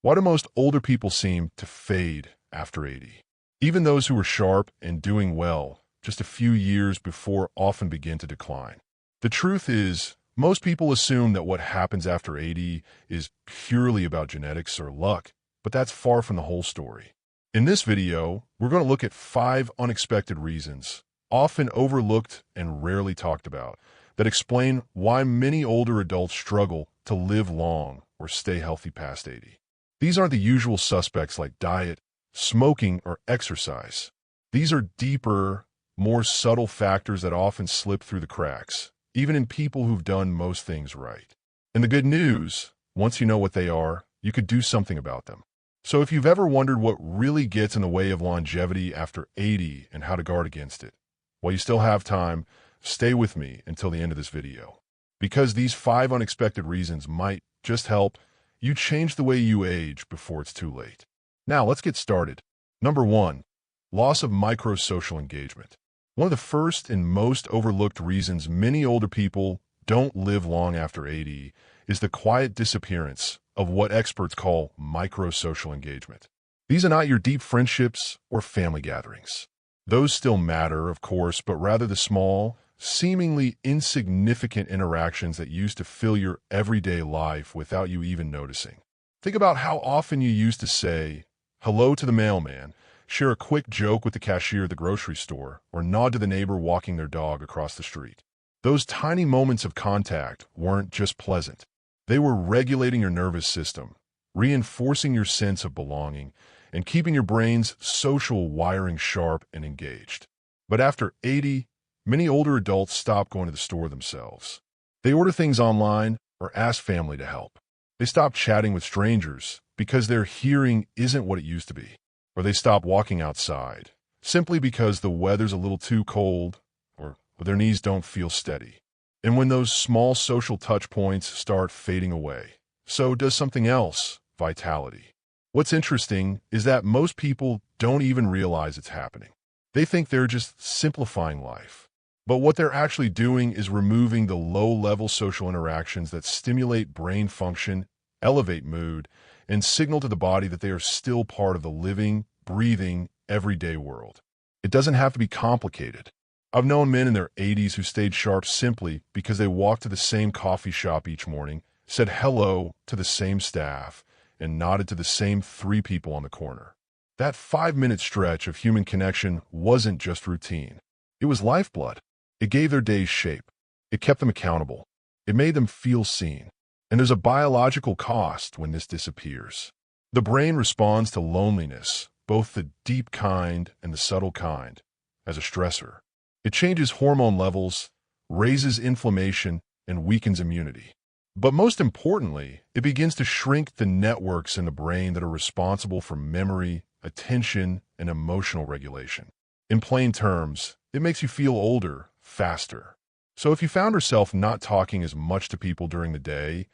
Why do most older people seem to fade after 80? Even those who were sharp and doing well just a few years before often begin to decline. The truth is, most people assume that what happens after 80 is purely about genetics or luck, but that's far from the whole story. In this video, we're going to look at 5 unexpected reasons, often overlooked and rarely talked about, that explain why many older adults struggle to live long or stay healthy past 80. These aren't the usual suspects like diet, smoking, or exercise. These are deeper, more subtle factors that often slip through the cracks, even in people who've done most things right. And the good news, once you know what they are, you could do something about them. So if you've ever wondered what really gets in the way of longevity after 80 and how to guard against it, while you still have time, stay with me until the end of this video. Because these 5 unexpected reasons might just help you change the way you age before it's too late. Now, let's get started. Number 1, loss of micro-social engagement. One of the first and most overlooked reasons many older people don't live long after 80 is the quiet disappearance of what experts call micro-social engagement. These are not your deep friendships or family gatherings. Those still matter, of course, but rather the small, seemingly insignificant interactions that used to fill your everyday life without you even noticing. Think about how often you used to say hello to the mailman, share a quick joke with the cashier at the grocery store, or nod to the neighbor walking their dog across the street. Those tiny moments of contact weren't just pleasant. They were regulating your nervous system, reinforcing your sense of belonging, and keeping your brain's social wiring sharp and engaged. But after 80, many older adults stop going to the store themselves. They order things online or ask family to help. They stop chatting with strangers because their hearing isn't what it used to be. Or they stop walking outside simply because the weather's a little too cold or their knees don't feel steady. And when those small social touch points start fading away, so does something else, vitality. What's interesting is that most people don't even realize it's happening. They think they're just simplifying life. But what they're actually doing is removing the low-level social interactions that stimulate brain function, elevate mood, and signal to the body that they are still part of the living, breathing, everyday world. It doesn't have to be complicated. I've known men in their 80s who stayed sharp simply because they walked to the same coffee shop each morning, said hello to the same staff, and nodded to the same 3 people on the corner. That 5-minute stretch of human connection wasn't just routine. It was lifeblood. It gave their days shape. It kept them accountable. It made them feel seen. And there's a biological cost when this disappears. The brain responds to loneliness, both the deep kind and the subtle kind, as a stressor. It changes hormone levels, raises inflammation, and weakens immunity. But most importantly, it begins to shrink the networks in the brain that are responsible for memory, attention, and emotional regulation. In plain terms, it makes you feel older, faster. So if you found yourself not talking as much to people during the day,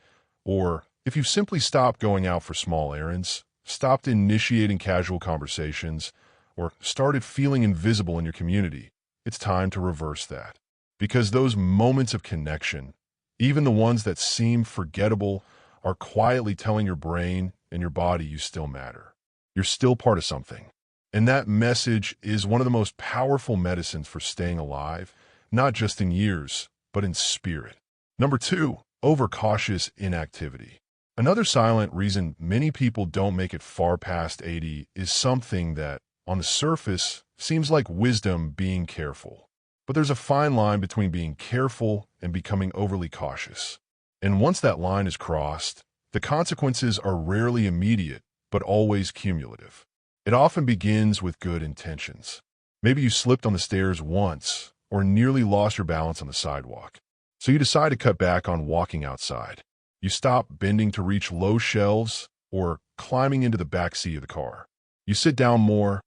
or if you've simply stopped going out for small errands, stopped initiating casual conversations, or started feeling invisible in your community, it's time to reverse that. Because those moments of connection, even the ones that seem forgettable, are quietly telling your brain and your body you still matter. You're still part of something. And that message is one of the most powerful medicines for staying alive, not just in years, but in spirit. Number 2, overcautious inactivity. Another silent reason many people don't make it far past 80 is something that, on the surface, seems like wisdom being careful. But there's a fine line between being careful and becoming overly cautious. And once that line is crossed, the consequences are rarely immediate, but always cumulative. It often begins with good intentions. Maybe you slipped on the stairs once, or nearly lost your balance on the sidewalk. So you decide to cut back on walking outside. You stop bending to reach low shelves or climbing into the back seat of the car. You sit down more,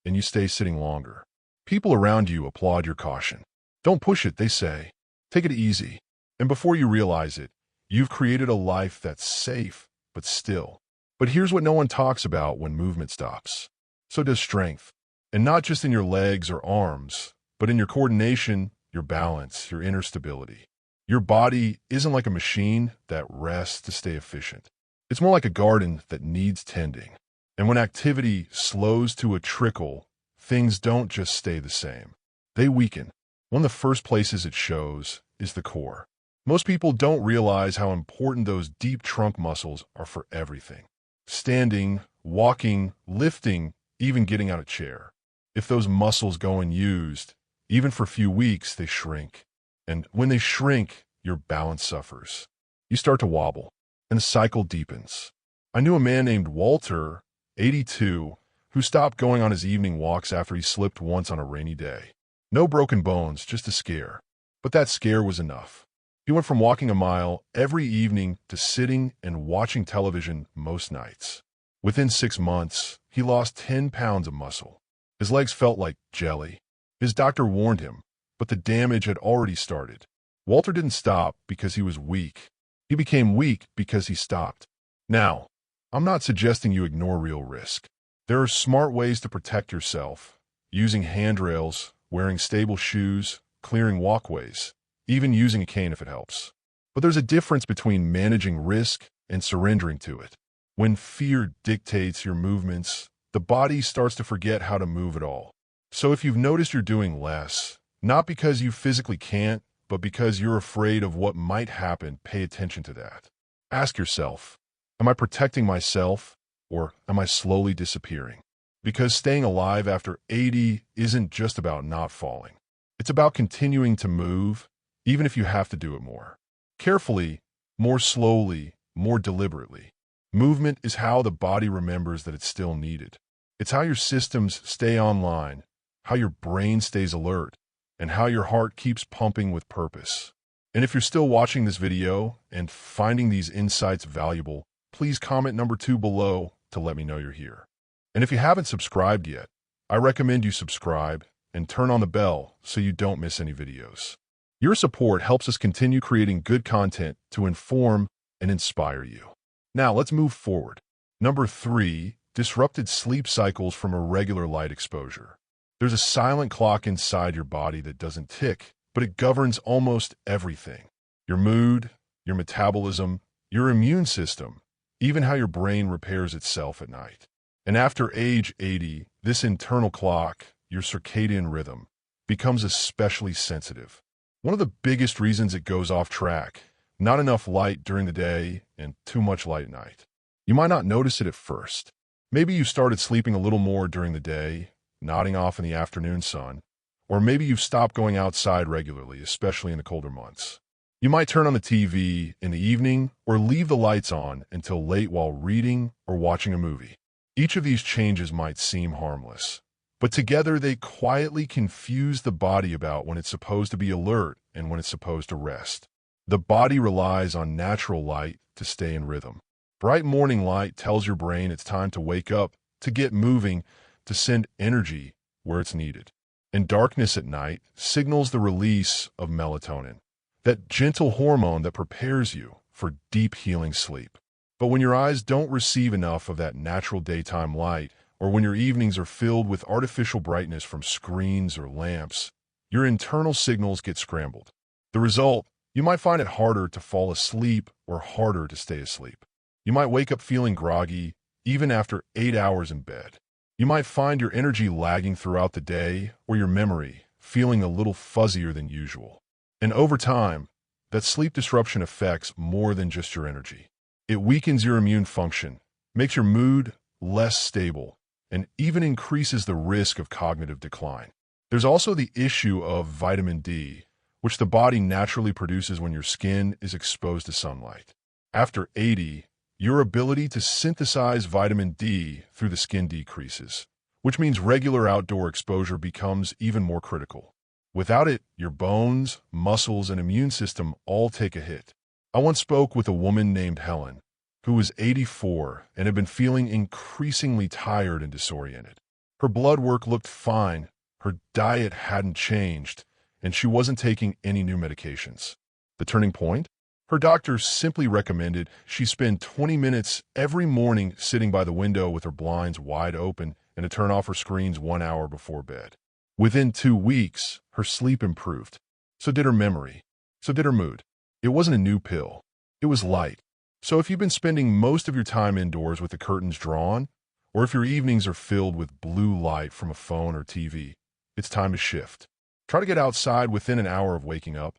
and you stay sitting longer. People around you applaud your caution. Don't push it, they say. Take it easy. And before you realize it, you've created a life that's safe, but still. But here's what no one talks about when movement stops. So does strength. And not just in your legs or arms, but in your coordination, your balance, your inner stability. Your body isn't like a machine that rests to stay efficient. It's more like a garden that needs tending. And when activity slows to a trickle, things don't just stay the same. They weaken. One of the first places it shows is the core. Most people don't realize how important those deep trunk muscles are for everything. Standing, walking, lifting, even getting out of a chair. If those muscles go unused, even for a few weeks, they shrink. And when they shrink, your balance suffers. You start to wobble, and the cycle deepens. I knew a man named Walter, 82, who stopped going on his evening walks after he slipped once on a rainy day. No broken bones, just a scare. But that scare was enough. He went from walking a mile every evening to sitting and watching television most nights. Within 6 months, he lost 10 pounds of muscle. His legs felt like jelly. His doctor warned him, but the damage had already started. Walter didn't stop because he was weak. He became weak because he stopped. Now, I'm not suggesting you ignore real risk. There are smart ways to protect yourself, using handrails, wearing stable shoes, clearing walkways, even using a cane if it helps. But there's a difference between managing risk and surrendering to it. When fear dictates your movements, the body starts to forget how to move at all. So if you've noticed you're doing less, not because you physically can't, but because you're afraid of what might happen, pay attention to that. Ask yourself, am I protecting myself, or am I slowly disappearing? Because staying alive after 80 isn't just about not falling. It's about continuing to move, even if you have to do it more carefully, more slowly, more deliberately. Movement is how the body remembers that it's still needed. It's how your systems stay online, how your brain stays alert, and how your heart keeps pumping with purpose. And if you're still watching this video and finding these insights valuable, please comment number 2 below to let me know you're here. And if you haven't subscribed yet, I recommend you subscribe and turn on the bell so you don't miss any videos. Your support helps us continue creating good content to inform and inspire you. Now let's move forward. Number 3, disrupted sleep cycles from irregular light exposure. There's a silent clock inside your body that doesn't tick, but it governs almost everything. Your mood, your metabolism, your immune system, even how your brain repairs itself at night. And after age 80, this internal clock, your circadian rhythm, becomes especially sensitive. One of the biggest reasons it goes off track, not enough light during the day and too much light at night. You might not notice it at first. Maybe you started sleeping a little more during the day, nodding off in the afternoon sun, or maybe you've stopped going outside regularly, especially in the colder months. You might turn on the TV in the evening or leave the lights on until late while reading or watching a movie. Each of these changes might seem harmless, but together they quietly confuse the body about when it's supposed to be alert and when it's supposed to rest. The body relies on natural light to stay in rhythm. Bright morning light tells your brain it's time to wake up, to get moving, to send energy where it's needed. And darkness at night signals the release of melatonin, that gentle hormone that prepares you for deep healing sleep. But when your eyes don't receive enough of that natural daytime light, or when your evenings are filled with artificial brightness from screens or lamps, your internal signals get scrambled. The result, you might find it harder to fall asleep or harder to stay asleep. You might wake up feeling groggy, even after 8 hours in bed. You might find your energy lagging throughout the day, or your memory feeling a little fuzzier than usual. And over time, that sleep disruption affects more than just your energy. It weakens your immune function, makes your mood less stable, and even increases the risk of cognitive decline. There's also the issue of vitamin D, which the body naturally produces when your skin is exposed to sunlight. After 80, your ability to synthesize vitamin D through the skin decreases, which means regular outdoor exposure becomes even more critical. Without it, your bones, muscles, and immune system all take a hit. I once spoke with a woman named Helen, who was 84 and had been feeling increasingly tired and disoriented. Her blood work looked fine, her diet hadn't changed, and she wasn't taking any new medications. The turning point? Her doctor simply recommended she spend 20 minutes every morning sitting by the window with her blinds wide open and to turn off her screens 1 hour before bed. Within 2 weeks, her sleep improved. So did her memory. So did her mood. It wasn't a new pill. It was light. So if you've been spending most of your time indoors with the curtains drawn, or if your evenings are filled with blue light from a phone or TV, it's time to shift. Try to get outside within an hour of waking up,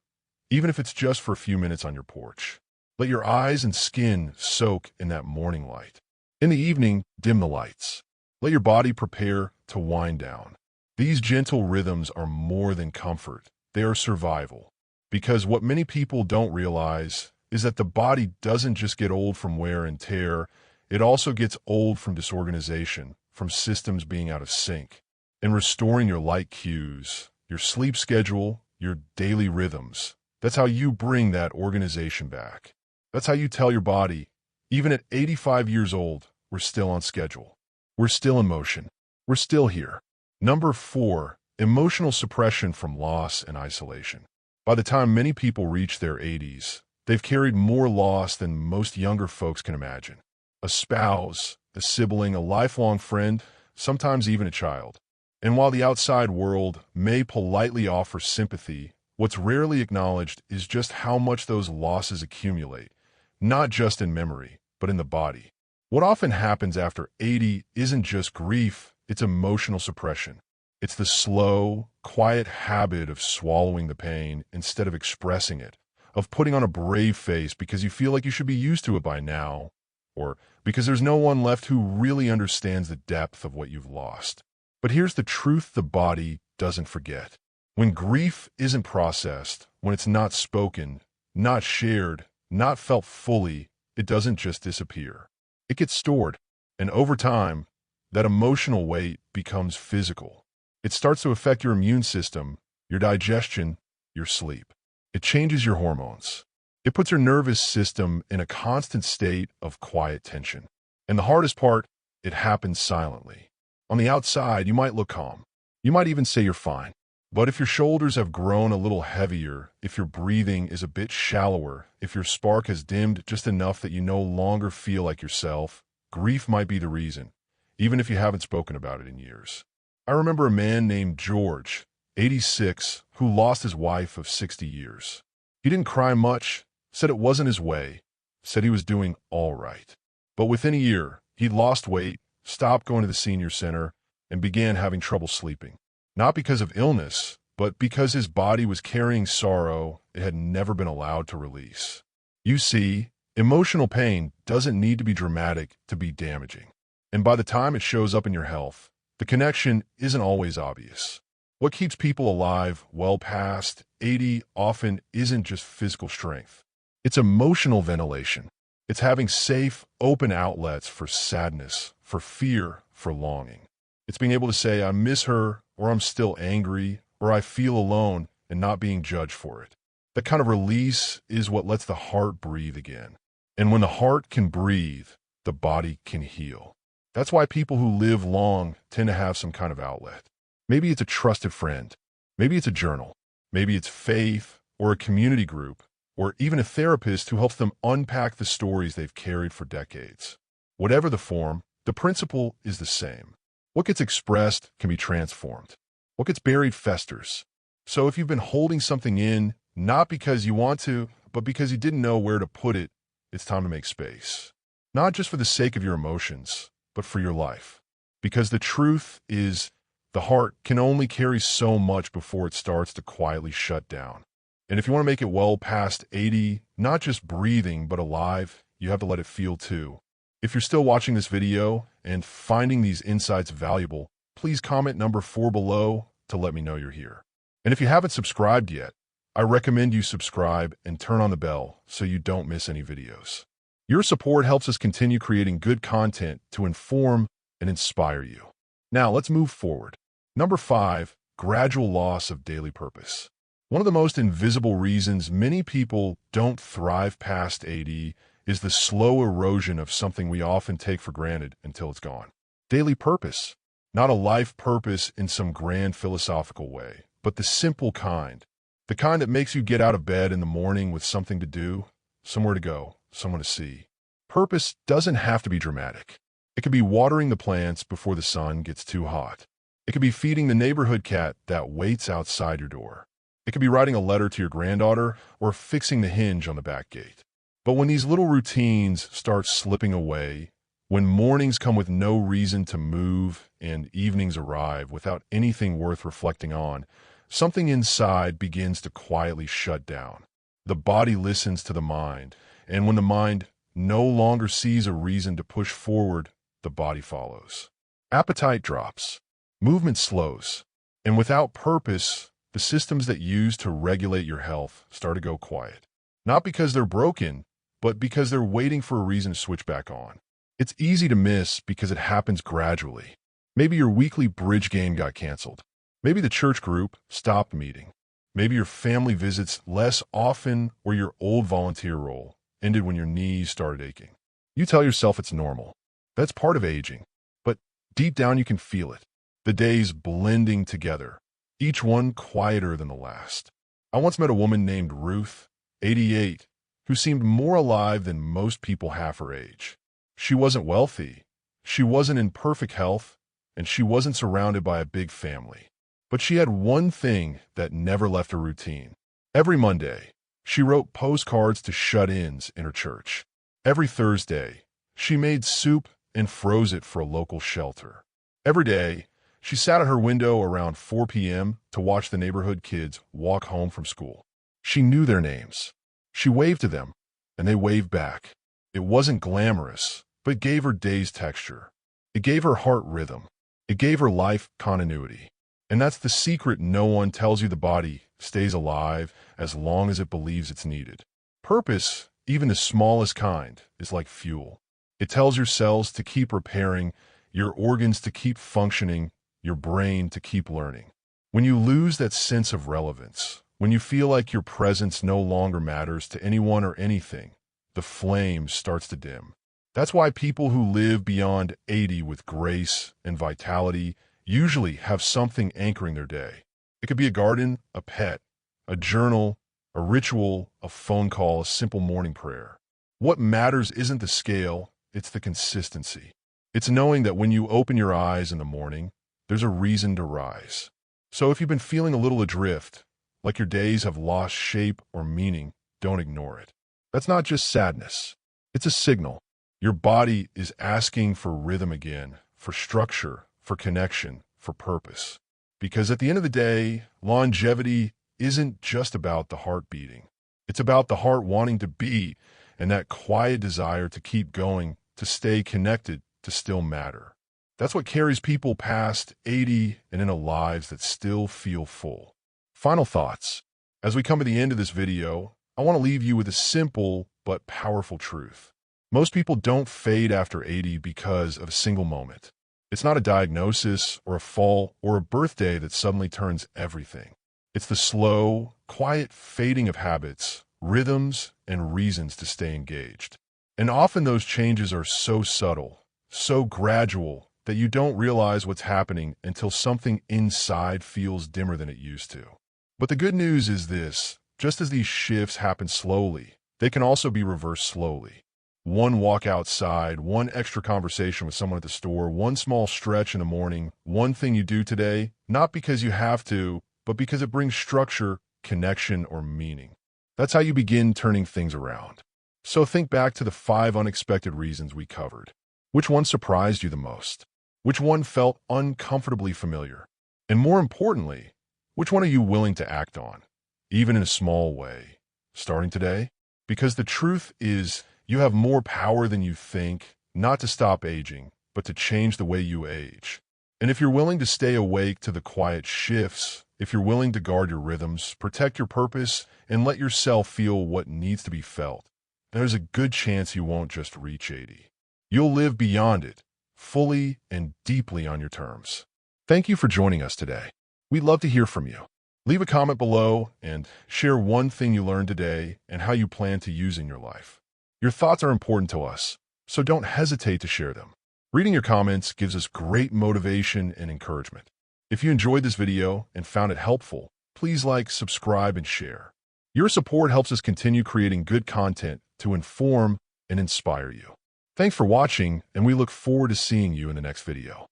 even if it's just for a few minutes on your porch. Let your eyes and skin soak in that morning light. In the evening, dim the lights. Let your body prepare to wind down. These gentle rhythms are more than comfort. They are survival. Because what many people don't realize is that the body doesn't just get old from wear and tear, it also gets old from disorganization, from systems being out of sync. And restoring your light cues, your sleep schedule, your daily rhythms, that's how you bring that organization back. That's how you tell your body, even at 85 years old, we're still on schedule. We're still in motion. We're still here. Number 4, emotional suppression from loss and isolation. By the time many people reach their 80s, they've carried more loss than most younger folks can imagine. A spouse, a sibling, a lifelong friend, sometimes even a child. And while the outside world may politely offer sympathy, what's rarely acknowledged is just how much those losses accumulate, not just in memory, but in the body. What often happens after 80 isn't just grief, it's emotional suppression. It's the slow, quiet habit of swallowing the pain instead of expressing it, of putting on a brave face because you feel like you should be used to it by now, or because there's no one left who really understands the depth of what you've lost. But here's the truth the body doesn't forget. When grief isn't processed, when it's not spoken, not shared, not felt fully, it doesn't just disappear. It gets stored, and over time, that emotional weight becomes physical. It starts to affect your immune system, your digestion, your sleep. It changes your hormones. It puts your nervous system in a constant state of quiet tension. And the hardest part, it happens silently. On the outside, you might look calm. You might even say you're fine. But if your shoulders have grown a little heavier, if your breathing is a bit shallower, if your spark has dimmed just enough that you no longer feel like yourself, grief might be the reason, even if you haven't spoken about it in years. I remember a man named George, 86, who lost his wife of 60 years. He didn't cry much, said it wasn't his way, said he was doing all right. But within a year, he'd lost weight, stopped going to the senior center, and began having trouble sleeping. Not because of illness, but because his body was carrying sorrow it had never been allowed to release. You see, emotional pain doesn't need to be dramatic to be damaging. And by the time it shows up in your health, the connection isn't always obvious. What keeps people alive well past 80 often isn't just physical strength. It's emotional ventilation. It's having safe, open outlets for sadness, for fear, for longing. It's being able to say, I miss her, or I'm still angry, or I feel alone, and not being judged for it. That kind of release is what lets the heart breathe again. And when the heart can breathe, the body can heal. That's why people who live long tend to have some kind of outlet. Maybe it's a trusted friend. Maybe it's a journal. Maybe it's faith, or a community group, or even a therapist who helps them unpack the stories they've carried for decades. Whatever the form, the principle is the same. What gets expressed can be transformed. What gets buried festers. So if you've been holding something in, not because you want to, but because you didn't know where to put it, it's time to make space. Not just for the sake of your emotions, but for your life. Because the truth is, the heart can only carry so much before it starts to quietly shut down. And if you want to make it well past 80, not just breathing, but alive, you have to let it feel too. If you're still watching this video and finding these insights valuable, please comment number 4 below to let me know you're here. And if you haven't subscribed yet, I recommend you subscribe and turn on the bell so you don't miss any videos. Your support helps us continue creating good content to inform and inspire you. Now let's move forward. Number 5, gradual loss of daily purpose. One of the most invisible reasons many people don't thrive past 80 is the slow erosion of something we often take for granted until it's gone. Daily purpose. Not a life purpose in some grand philosophical way, but the simple kind. The kind that makes you get out of bed in the morning with something to do, somewhere to go, someone to see. Purpose doesn't have to be dramatic. It could be watering the plants before the sun gets too hot. It could be feeding the neighborhood cat that waits outside your door. It could be writing a letter to your granddaughter or fixing the hinge on the back gate. But when these little routines start slipping away, when mornings come with no reason to move and evenings arrive without anything worth reflecting on, something inside begins to quietly shut down. The body listens to the mind, and when the mind no longer sees a reason to push forward, the body follows. Appetite drops, movement slows, and without purpose, the systems that use to regulate your health start to go quiet. Not because they're broken, but because they're waiting for a reason to switch back on. It's easy to miss because it happens gradually. Maybe your weekly bridge game got canceled. Maybe the church group stopped meeting. Maybe your family visits less often, or your old volunteer role ended when your knees started aching. You tell yourself it's normal. That's part of aging. But deep down you can feel it. The days blending together, each one quieter than the last. I once met a woman named Ruth, 88, who seemed more alive than most people half her age. She wasn't wealthy, she wasn't in perfect health, and she wasn't surrounded by a big family. But she had one thing that never left her routine. Every Monday, she wrote postcards to shut-ins in her church. Every Thursday, she made soup and froze it for a local shelter. Every day, she sat at her window around 4 p.m. to watch the neighborhood kids walk home from school. She knew their names. She waved to them, and they waved back. It wasn't glamorous, but it gave her day's texture. It gave her heart rhythm. It gave her life continuity. And that's the secret no one tells you. The body stays alive as long as it believes it's needed. Purpose, even the smallest kind, is like fuel. It tells your cells to keep repairing, your organs to keep functioning, your brain to keep learning. When you lose that sense of relevance, when you feel like your presence no longer matters to anyone or anything, the flame starts to dim. That's why people who live beyond 80 with grace and vitality usually have something anchoring their day. It could be a garden, a pet, a journal, a ritual, a phone call, a simple morning prayer. What matters isn't the scale, it's the consistency. It's knowing that when you open your eyes in the morning, there's a reason to rise. So if you've been feeling a little adrift, like your days have lost shape or meaning, don't ignore it. That's not just sadness. It's a signal. Your body is asking for rhythm again, for structure, for connection, for purpose. Because at the end of the day, longevity isn't just about the heart beating. It's about the heart wanting to beat and that quiet desire to keep going, to stay connected, to still matter. That's what carries people past 80 and into lives that still feel full. Final thoughts. As we come to the end of this video, I want to leave you with a simple but powerful truth. Most people don't fade after 80 because of a single moment. It's not a diagnosis or a fall or a birthday that suddenly turns everything. It's the slow, quiet fading of habits, rhythms, and reasons to stay engaged. And often those changes are so subtle, so gradual, that you don't realize what's happening until something inside feels dimmer than it used to. But the good news is this: just as these shifts happen slowly, they can also be reversed slowly. One walk outside, one extra conversation with someone at the store, one small stretch in the morning, one thing you do today, not because you have to, but because it brings structure, connection, or meaning. That's how you begin turning things around. So think back to the 5 unexpected reasons we covered. Which one surprised you the most? Which one felt uncomfortably familiar? And more importantly, which one are you willing to act on, even in a small way, starting today? Because the truth is, you have more power than you think, not to stop aging, but to change the way you age. And if you're willing to stay awake to the quiet shifts, if you're willing to guard your rhythms, protect your purpose, and let yourself feel what needs to be felt, there's a good chance you won't just reach 80. You'll live beyond it, fully and deeply on your terms. Thank you for joining us today. We'd love to hear from you. Leave a comment below and share one thing you learned today and how you plan to use in your life. Your thoughts are important to us, so don't hesitate to share them. Reading your comments gives us great motivation and encouragement. If you enjoyed this video and found it helpful, please like, subscribe, and share. Your support helps us continue creating good content to inform and inspire you. Thanks for watching, and we look forward to seeing you in the next video.